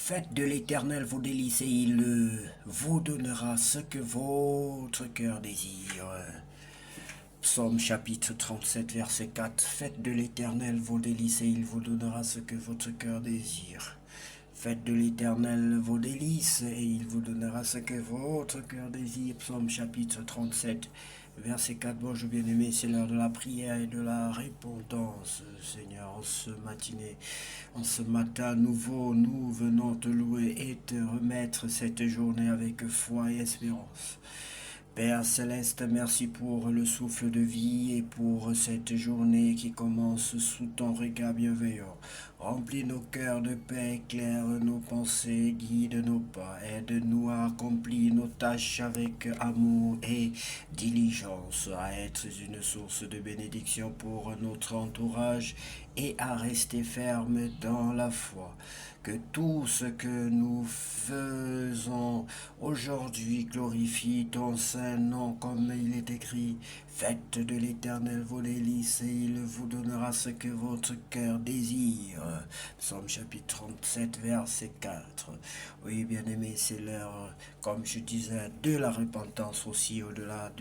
Faites de l'Éternel vos délices et il vous donnera ce que votre cœur désire. Psaume chapitre 37, verset 4. Faites de l'Éternel vos délices et il vous donnera ce que votre cœur désire. Faites de l'Éternel vos délices et il vous donnera ce que votre cœur désire. Psaume chapitre 37, verset 4. Bonjour bien-aimés, c'est l'heure de la prière et de la repentance. Seigneur, en ce matin nouveau, nous venons te louer et te remettre cette journée avec foi et espérance. Père Céleste, merci pour le souffle de vie et pour cette journée qui commence sous ton regard bienveillant. Remplis nos cœurs de paix, éclaire nos pensées, guide nos pas, aide-nous à accomplir nos tâches avec amour et diligence, à être une source de bénédiction pour notre entourage et à rester ferme dans la foi. Que tout ce que nous faisons aujourd'hui glorifie ton Saint-Nom comme il est écrit. Faites de l'Éternel vos délices et il vous donnera ce que votre cœur désire. Psaume chapitre 37, verset 4. Oui, bien-aimé, c'est l'heure, comme je disais, de la repentance aussi, au-delà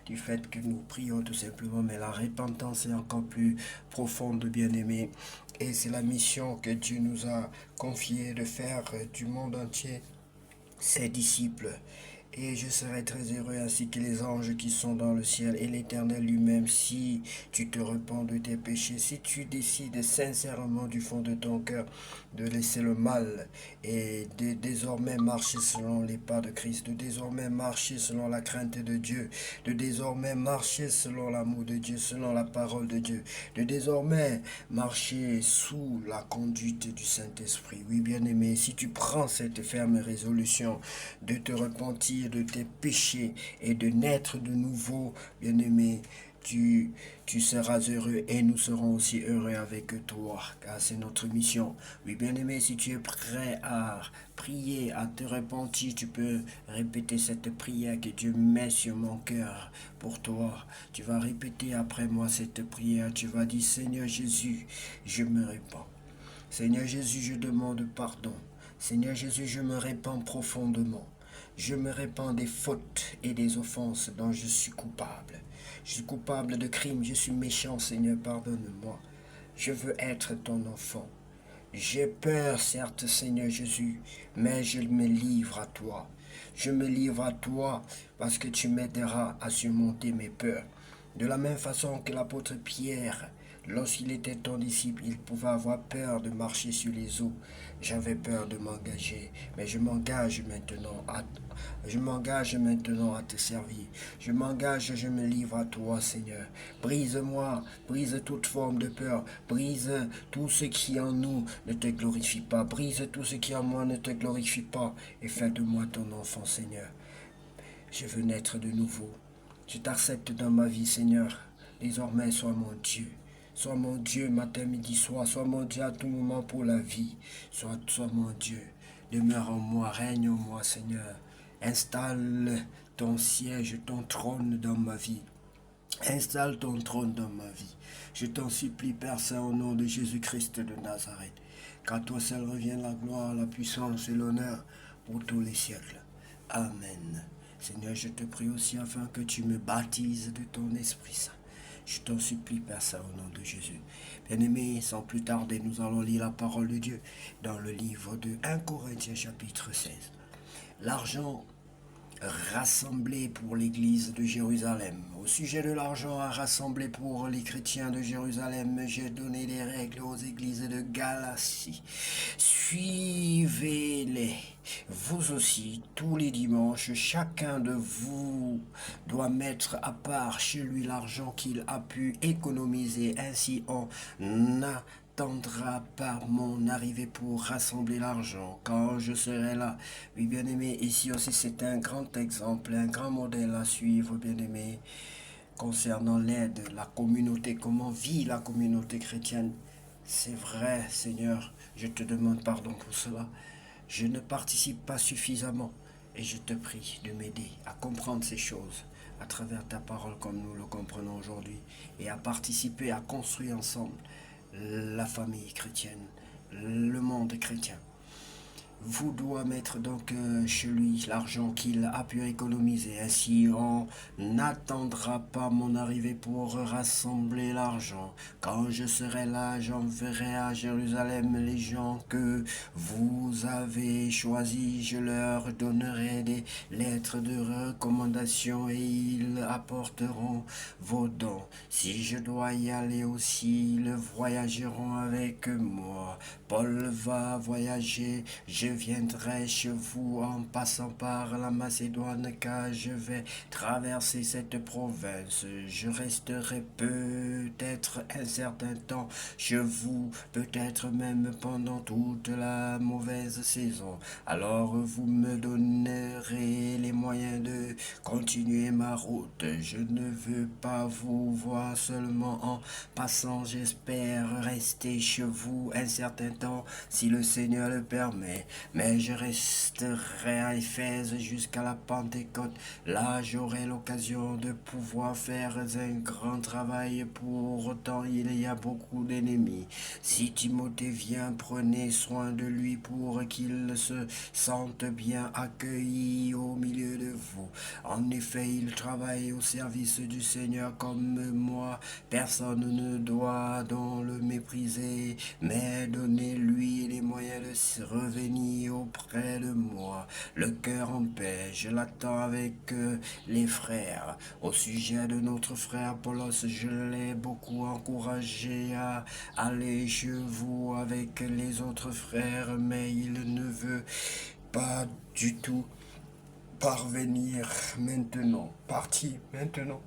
du fait que nous prions tout simplement, mais la repentance est encore plus profonde, bien-aimé. Et c'est la mission que Dieu nous a confiée de faire du monde entier ses disciples. Et je serai très heureux ainsi que les anges qui sont dans le ciel et l'Éternel lui-même si tu te repens de tes péchés, si tu décides sincèrement du fond de ton cœur de laisser le mal et de désormais marcher selon les pas de Christ, de désormais marcher selon la crainte de Dieu, de désormais marcher selon l'amour de Dieu, selon la parole de Dieu, de désormais marcher sous la conduite du Saint-Esprit. Oui, bien-aimé, si tu prends cette ferme résolution de te repentir de tes péchés et de naître de nouveau, bien-aimé, tu seras heureux et nous serons aussi heureux avec toi, car c'est notre mission. Oui, bien-aimé, si tu es prêt à prier, à te repentir, tu peux répéter cette prière que Dieu met sur mon cœur pour toi. Tu vas répéter après moi cette prière. Tu vas dire, Seigneur Jésus, je me repens. Seigneur Jésus, je demande pardon. Seigneur Jésus, je me répands profondément. Je me répands des fautes et des offenses dont je suis coupable. Je suis coupable de crimes, je suis méchant, Seigneur, pardonne-moi. Je veux être ton enfant. J'ai peur, certes, Seigneur Jésus, mais je me livre à toi. Je me livre à toi parce que tu m'aideras à surmonter mes peurs. De la même façon que l'apôtre Pierre, lorsqu'il était ton disciple, il pouvait avoir peur de marcher sur les eaux. J'avais peur de m'engager, mais je m'engage maintenant à te servir. Je m'engage, je me livre à toi, Seigneur. Brise-moi, brise toute forme de peur, brise tout ce qui en nous ne te glorifie pas, brise tout ce qui en moi ne te glorifie pas, et fais de moi ton enfant, Seigneur. Je veux naître de nouveau. Je t'accepte dans ma vie, Seigneur. Désormais, sois mon Dieu. Sois mon Dieu matin, midi, soir. Sois mon Dieu à tout moment pour la vie. Sois mon Dieu. Demeure en moi, règne en moi, Seigneur. Installe ton siège, ton trône dans ma vie. Installe ton trône dans ma vie. Je t'en supplie, Père Saint, au nom de Jésus-Christ de Nazareth. Qu'à toi seul revienne la gloire, la puissance et l'honneur pour tous les siècles. Amen. Seigneur, je te prie aussi afin que tu me baptises de ton Esprit Saint. Je t'en supplie, Père Saint, au nom de Jésus. Bien-aimés, sans plus tarder, nous allons lire la parole de Dieu dans le livre de 1 Corinthiens chapitre 16. L'argent rassemblé pour l'église de Jérusalem. Au sujet de l'argent à rassembler pour les chrétiens de Jérusalem, j'ai donné des règles aux églises de Galatie. Suivez-les. Vous aussi, tous les dimanches, chacun de vous doit mettre à part chez lui l'argent qu'il a pu économiser. Ainsi, on attendra par mon arrivée pour rassembler l'argent quand je serai là. Oui, bien-aimé, ici aussi c'est un grand exemple, un grand modèle à suivre, bien-aimé, concernant l'aide, la communauté, comment vit la communauté chrétienne. C'est vrai, Seigneur, je te demande pardon pour cela. Je ne participe pas suffisamment et je te prie de m'aider à comprendre ces choses à travers ta parole comme nous le comprenons aujourd'hui et à participer, à construire ensemble la famille chrétienne, le monde chrétien. vous doit mettre donc chez lui l'argent qu'il a pu économiser. Ainsi, on n'attendra pas mon arrivée pour rassembler l'argent. Quand je serai là, j'enverrai à Jérusalem les gens que vous avez choisis. Je leur donnerai des lettres de recommandation et ils apporteront vos dons. Si je dois y aller aussi, ils voyageront avec moi. Paul va voyager, je viendrai chez vous en passant par la Macédoine car je vais traverser cette province. Je resterai peut-être un certain temps chez vous, peut-être même pendant toute la mauvaise saison. Alors vous me donnerez les moyens de continuer ma route. Je ne veux pas vous voir seulement en passant, j'espère rester chez vous un certain temps si le Seigneur le permet. Mais je resterai à Éphèse jusqu'à la Pentecôte. Là, j'aurai l'occasion de pouvoir faire un grand travail. Pour autant, il y a beaucoup d'ennemis. Si Timothée vient, prenez soin de lui pour qu'il se sente bien accueilli au milieu de vous. En effet, il travaille au service du Seigneur comme moi. Personne ne doit donc le mépriser, mais donnez-lui les moyens de revenir auprès de moi. Le cœur en paix, je l'attends avec les frères. Au sujet de notre frère Apollos, je l'ai beaucoup encouragé à aller chez vous avec les autres frères, mais il ne veut pas du tout parvenir maintenant, parti maintenant.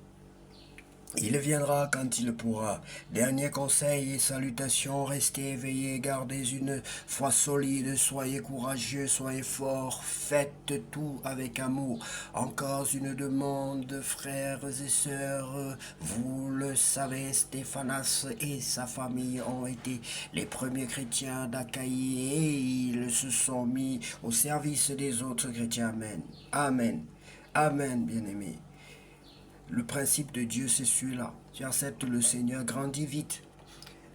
Il viendra quand il pourra. Dernier conseil et salutations, restez éveillés, gardez une foi solide, soyez courageux, soyez forts, faites tout avec amour. Encore une demande, frères et sœurs, vous le savez, Stéphanas et sa famille ont été les premiers chrétiens d'Achaïe et ils se sont mis au service des autres chrétiens. Amen. Amen. Amen, bien-aimés. Le principe de Dieu, c'est celui-là. Tu acceptes le Seigneur, grandis vite.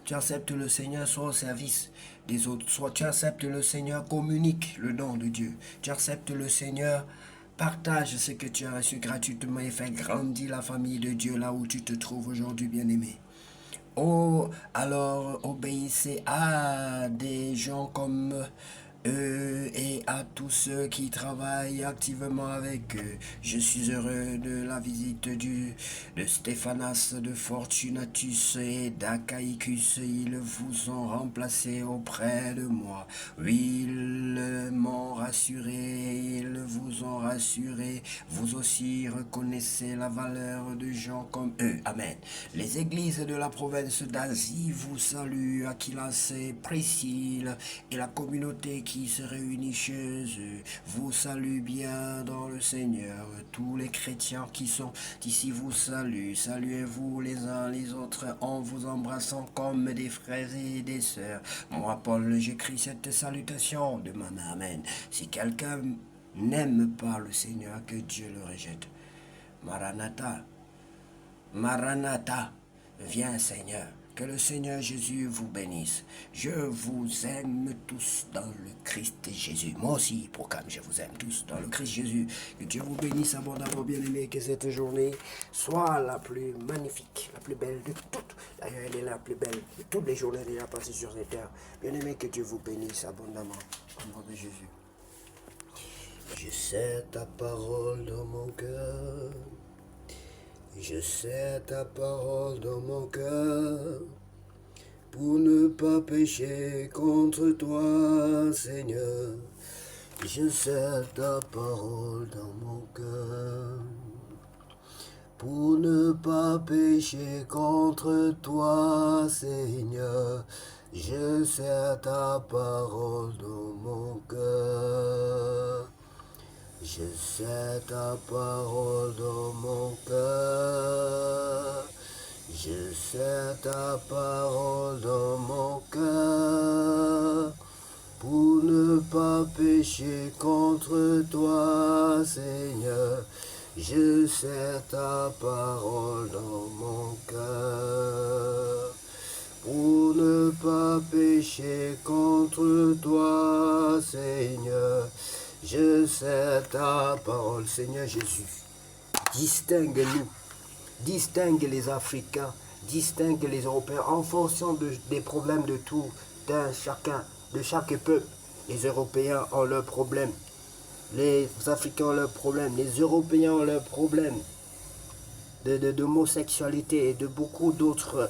Tu acceptes le Seigneur, sois au service des autres. Soit tu acceptes le Seigneur, communique le don de Dieu. Tu acceptes le Seigneur, partage ce que tu as reçu gratuitement et fais grandir la famille de Dieu là où tu te trouves aujourd'hui, bien-aimé. Oh, alors obéissez à des gens comme eux et à tous ceux qui travaillent activement avec eux. Je suis heureux de la visite de Stéphanas, de Fortunatus et d'Achaïcus. Ils vous ont remplacé auprès de moi. Oui, ils m'ont rassuré, ils vous ont rassuré. Vous aussi reconnaissez la valeur de gens comme eux. Amen. Les églises de la province d'Asie vous saluent, Aquilas et Priscille, et la communauté qui se réunit chez eux vous salue bien dans le Seigneur. Tous les chrétiens qui sont ici vous saluent. Saluez-vous les uns les autres en vous embrassant comme des frères et des sœurs. Moi, Paul, j'écris cette salutation de ma main. Amen. Si quelqu'un n'aime pas le Seigneur, que Dieu le rejette. Maranatha. Maranatha, viens Seigneur, que le Seigneur Jésus vous bénisse. Je vous aime tous dans le Christ Jésus. Moi aussi, proclame, je vous aime tous dans le Christ Jésus. Que Dieu vous bénisse abondamment, bien-aimés, que cette journée soit la plus magnifique, la plus belle de toutes. D'ailleurs, elle est la plus belle de toutes les journées déjà passées sur cette terre. Bien-aimés, que Dieu vous bénisse abondamment, au nom de Jésus. Je sais ta parole dans mon cœur. Je sais ta parole dans mon cœur, pour ne pas pécher contre toi, Seigneur. Je sais ta parole dans mon cœur, pour ne pas pécher contre toi, Seigneur. Je sais ta parole dans mon cœur. Je sais ta parole dans mon cœur. Je sais ta parole dans mon cœur. Pour ne pas pécher contre toi, Seigneur. Je sais ta parole dans mon cœur. Pour ne pas pécher contre toi, Seigneur. Je sais ta parole, Seigneur Jésus. Distingue-nous. Distingue les Africains. Distingue les Européens en fonction des problèmes de tout, d'un chacun, de chaque peuple. Les Européens ont leurs problèmes. Les Africains ont leurs problèmes. Les Européens ont leurs problèmes d'homosexualité et de beaucoup d'autres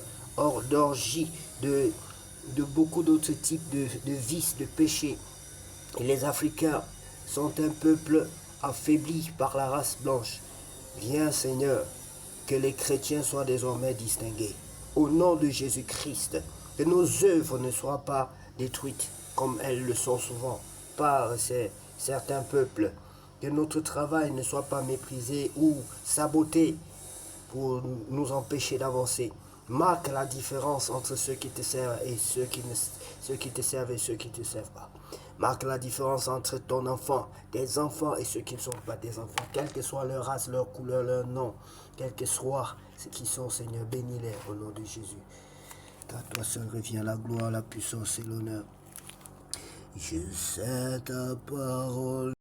d'orgies, de beaucoup d'autres types de vices, de péchés. Et les Africains sont un peuple affaibli par la race blanche. Viens Seigneur, que les chrétiens soient désormais distingués. Au nom de Jésus-Christ, que nos œuvres ne soient pas détruites comme elles le sont souvent par certains peuples. Que notre travail ne soit pas méprisé ou saboté pour nous empêcher d'avancer. Marque la différence entre ceux qui te servent et ceux qui te servent et ceux qui ne te servent pas. Marque la différence entre ton enfant, tes enfants et ceux qui ne sont pas tes enfants, quelle que soit leur race, leur couleur, leur nom, quel que soit ce qu'ils sont, Seigneur, bénis-les au nom de Jésus. Car toi seul revient la gloire, la puissance et l'honneur. Je sais ta parole.